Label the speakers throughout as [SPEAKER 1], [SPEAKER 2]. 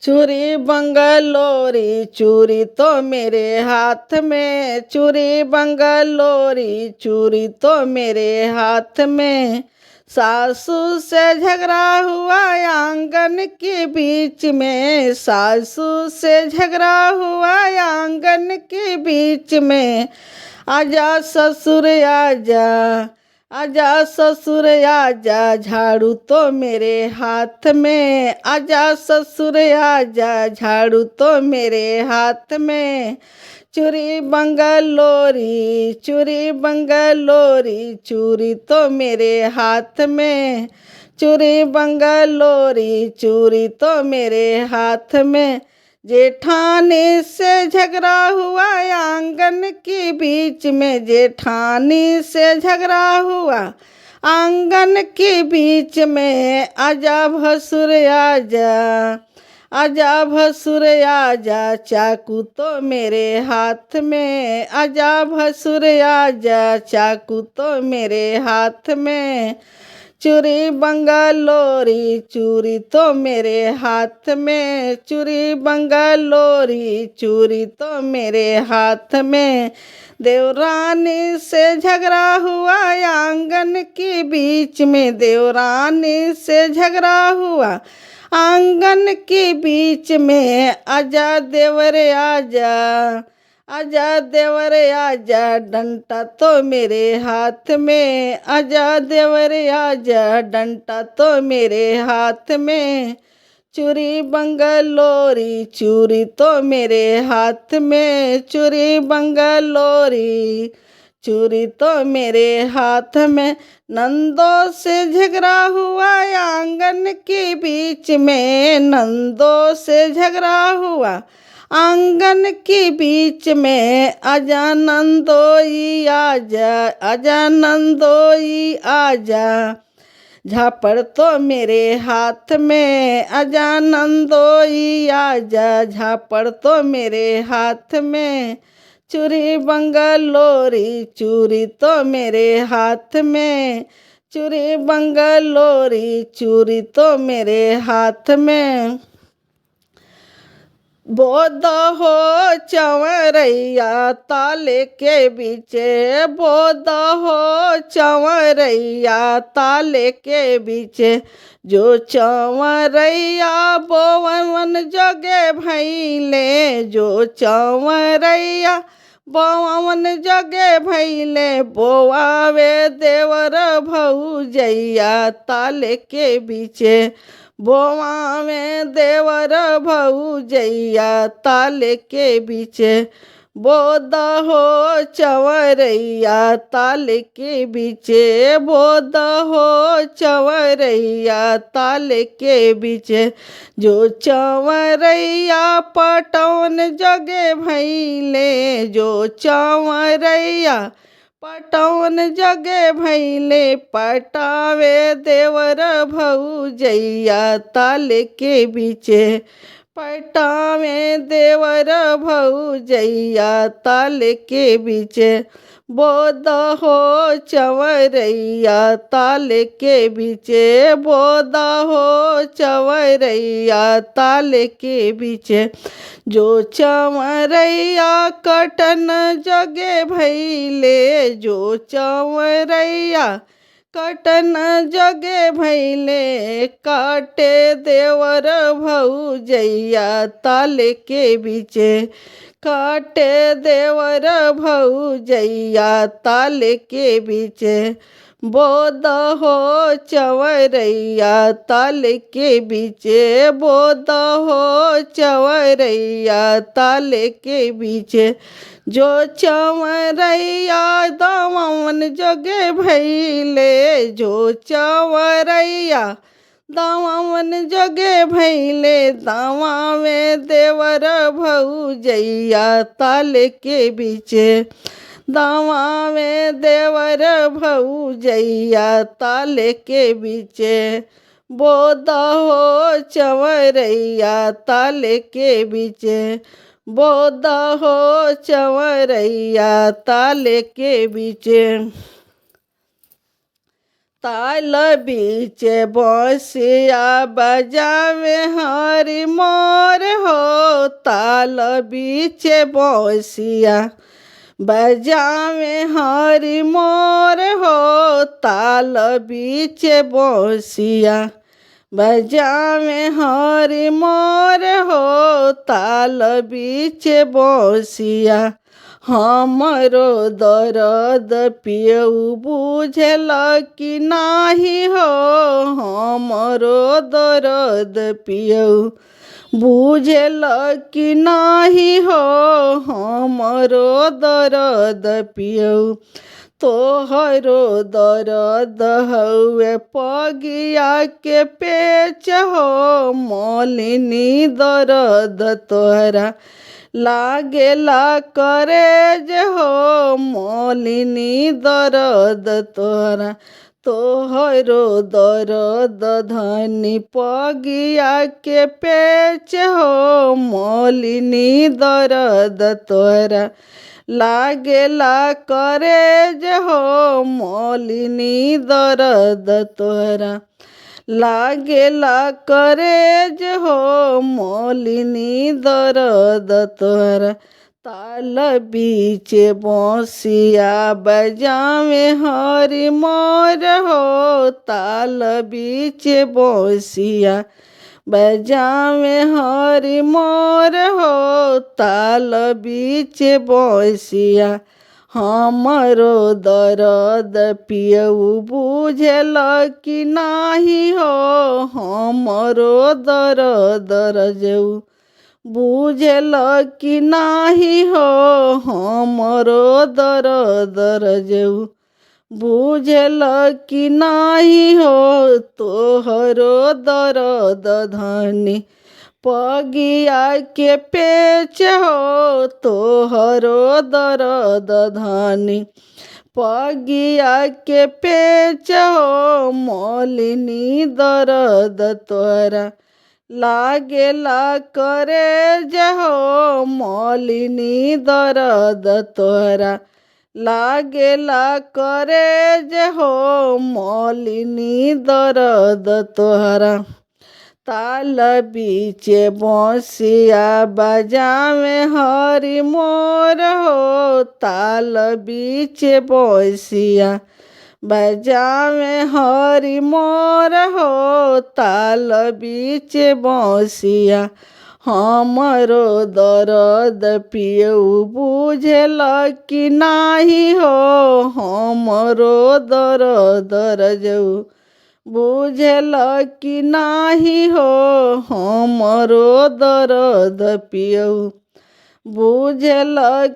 [SPEAKER 1] चूड़ी बंगलोरी चूड़ी तो मेरे हाथ में, चूड़ी बंगलोरी चूड़ी तो मेरे हाथ में। सासू से झगड़ा हुआ आंगन के बीच में, सासू से झगड़ा हुआ आंगन के बीच में। आजा ससुर आजा, आजा ससुर आजा, झाड़ू तो मेरे हाथ में। आजा ससुर आजा, झाड़ू तो मेरे हाथ में। चूड़ी बंगलोरी चूड़ी बंगलोरी चूड़ी तो मेरे हाथ में। चूड़ी बंगलोरी चूड़ी तो मेरे हाथ में। जेठानी से झगड़ा हुआ आंगन के बीच में, जेठानी से झगड़ा हुआ आंगन के बीच में। आजा भसुर आजा, आजा भसुर आजा, चाकू तो मेरे हाथ में। आजा भसुर आजा, चाकू तो मेरे हाथ में। चूड़ी बंगलोरी चूड़ी तो मेरे हाथ में। चूड़ी बंगलोरी चूड़ी तो मेरे हाथ में। देवरानी से झगड़ा हुआ आंगन के बीच में, देवरानी से झगड़ा हुआ आंगन के बीच में। आजा देवर आजा, आजा देवर आजा, डंटा तो मेरे हाथ में। आजा देवर आजा, डंटा तो मेरे हाथ में। चूड़ी बंगलोरी चूड़ी तो मेरे हाथ में। चूड़ी बंगलोरी चूड़ी तो मेरे हाथ में। नंदों से झगड़ा हुआ आंगन के बीच में, नंदों से झगड़ा हुआ आंगन के बीच में। आजा नंदोई आजा, आजा नंदोई आजा, झापड़ तो मेरे हाथ में। आजा नंदोई आजा, झापड़ तो मेरे हाथ में। चूड़ी बंगलोरी चूड़ी तो मेरे हाथ में। चूड़ी बंगलोरी चूड़ी तो मेरे हाथ में। बोद हो चंवरैया ताले के बीचे, बोद हो चंवरैया ताले के बीचे। जो चंवरैया बोवन जगे भैले, जो चंवरैया बोवन जगे भैले। बोआवे देवर भौजैया ताले के बीचे, बोआ में देवर भौजैया ताले के बीचे। बोद हो चंवरैया ताले के बीचे, बोद हो चंवरैया ताले के बीचे। जो चंवरैया पटौन जगे भैले, जो चंवरैया पटौन जगे भैले। पटावे देवर भौजैया ताले के बीचे, पटावे देवर भौजैया ताले के बीचे। बोद हो चंवरैया ताले के बीचे, बोद हो चंवरैया ताले के बीचे। जो चंवरैया कटन जगे भैले, जो चंवरैया कटन जगे भैले। काटे देवर भौजैया ताले के बीचे, काटे देवर भौजैया ताले के बीचे। बोद हो चंवरैया ताले के बीचे, बोद हो चंवरैया ताले के बीचे। जो चंवरैया दामन जगे भैले, जो चंवरैया दामन जगे भैले। दामावे देवर भौजैया ताले के बीचे, दामावे देवर भौजैया ताले के बीचे। बोद हो चंवरैया ताले के बीचे, बोद हो चंवरैया ताले के बीचे। ताल बीचे बंसिया बजावे हरि मोर हो, ताल बीचे बंसिया बजावे हरि मोर हो, ताल बीचे बंसिया बजावे हरि मोर हो, ताल बीचे बंसिया। हमरो दर्द पियऊ बुझल कि नाही हो, हमरो दर्द पियऊ बुझल कि नाही हो, हमरो दर्द पियऊ। तोहरो दर्द हउए पगिया के पेच हो, मलिनी दर्द तोहरा लागेला करेज हो, मलिनी दर्द तोहरा। तोहरो दर्द धनी पगिया के पेच हो, मलिनी दर्द तोहरा लागेला करेज हो, मलिनी दर्द तोहरा लागेला करेज हो, मलिनी दर्द तोहरा। ताल बीचे बंसिया बजावे हरि मोर हो, ताल बीचे बंसिया बजावे हरि मोर हो, ताल बीचे बंसिया। हमरो दर्द पियऊ बुझल कि नाही हो, हमरो दर्द रजऊ बुझल कि नाही हो, हमरो दर्द रजऊ बुझल कि नाही हो। तोहरो दर्द धनी पगिया के पेच हो, तोहरो दर्द धनी पगिया के पेच हो, मलिनी दर्द तोहरा लागेला करेज हो, मलिनी दर्द तोहरा लागेला करेज हो, मलिनी दर्द तोहरा। ताल बीचे बंसिया बजावे हरि मोर हो, ताल बीचे बंसिया बजावे हरि मोर हो, ताल बीचे बंसिया। हमरो दर्द पियऊ बुझल कि नाही हो, हमरो दर्द रजऊ बुझल कि नाही हो, हमरो दर्द पियऊ बुझल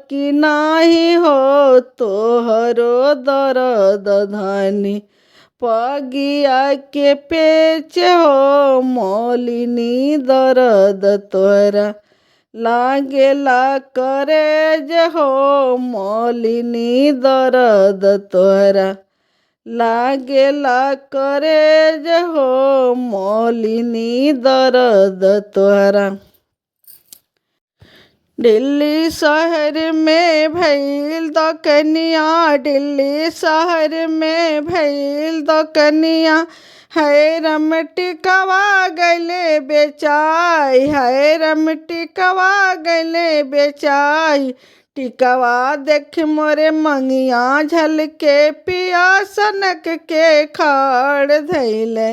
[SPEAKER 1] कि नाही हो। तोहरो दर्द धनी पगिया के पेच हो, मलिनी दर्द तोहरा लागेला करेज हो, मलिनी दर्द तोहरा लागेला करेज हो, मलिनी दर्द तोहरा। दिल्ली शहर में भइल दकनिया, दिल्ली शहर में भइल दकनिया, है रम टिकवा गले बेचाई, है रम टिकवा गले बेचाई। टिकवा देख मोरे मंगिया झलके, पिया सनक के खाड़ धैले।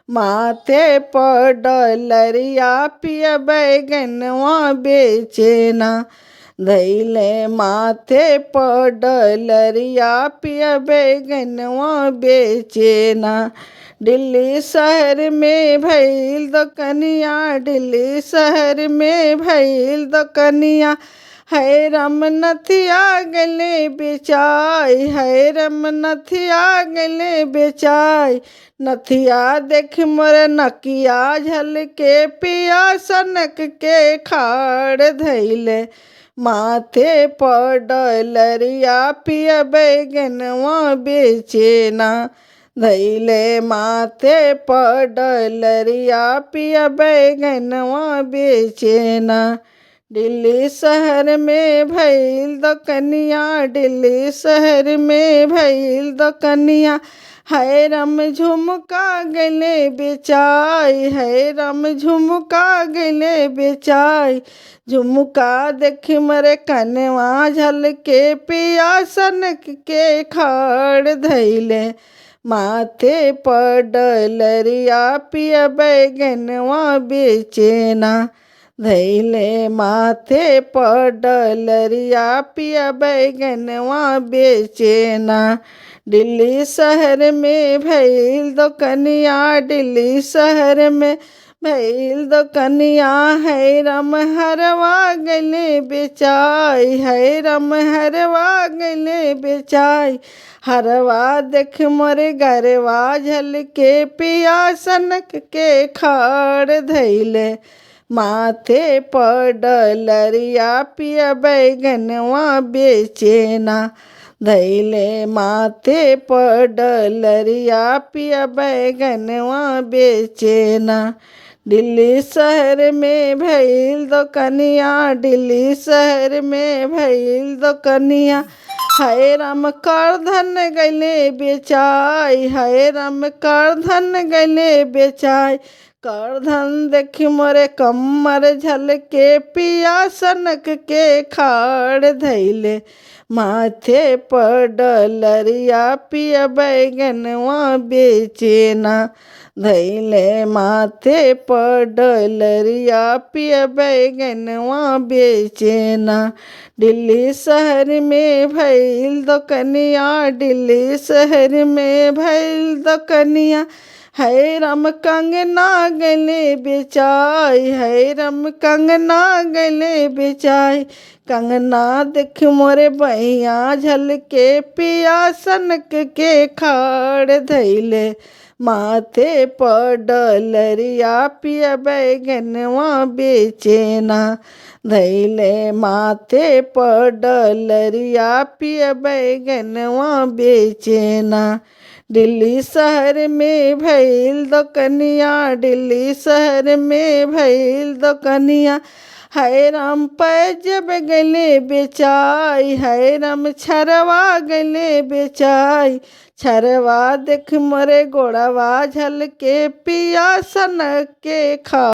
[SPEAKER 1] माथे पर डलरिया पिया बैगनवा बेचेना धैले, माथे पर डलरिया पिया बैगनवा बेचेना। दिल्ली शहर में भइल दकनिया, दिल्ली शहर में भइल दकनिया, है रम नथिया गले बेचाई, है रम नथिया गले बेचाई। नथिया देख मोर नकिया झलके, पिया सनक के खाड़ धैले। माथे पर डलरिया पिया बैगनवा बेचेना धैले, माथे पर डलरिया पिया बैगनवा बेचेना। दिल्ली शहर में भइल दुकनिया, दिल्ली शहर में भइल दुकनिया। है रम झुमका गले बेचाई, है रम झुमका गले बेचाई। झुमका देख मरे कनवा झलके, पिया सनक के खाड़ धैले। माथे पर डलरिया पिया बैगनवा बेचेना धैले। माथे पर डलरिया पिया बैगनवा बेचेना। दिल्ली शहर में भइल दुकनिया, दिल्ली शहर में भइल दुकनिया। है रम हरवा गले बेचाई, है रम हरवा गले बेचाई। हरवा देख मोरे गरवा झलके, पिया सनक के खाड़ धैले। माथे पर डलरिया पिया बैगनवा बेचेना धैले। माथे पर डलरिया पिया बैगनवा बेचेना। दिल्ली शहर में भइल दुकनिया, दिल्ली शहर में भइल दुकनिया। है राम करधन गले बेचाई, है राम करधन गले बेचाई। करधन देख मोरे कमर झलके, पिया सनक के खाड़ धैले। माथे पर डलरिया पिया बैगनवा बेचेना धैले। माथे पर डलरिया पिया बैगनवा बेचेना। दिल्ली शहर में भइल दुकनिया, दिल्ली शहर में भइल दुकनिया। है रम कंगना गले बेचाई, है रम कंगना गले बेचाई। कंगना देख मोरे बहिया झलके, पिया सनक के खाड़ धैले। माथे पर डलरिया पिया बैगनवा बेचेना धैले। माथे पर डलरिया पिया बैगनवा बेचेना। दिल्ली शहर में भइल दुकनिया, दिल्ली शहर में भइल दुकनिया। है राम पैजब गले बेचाई, है राम छरवा गले बेचाई। छरवा देख मोरे गोड़वा झलके, पिया सनक के खा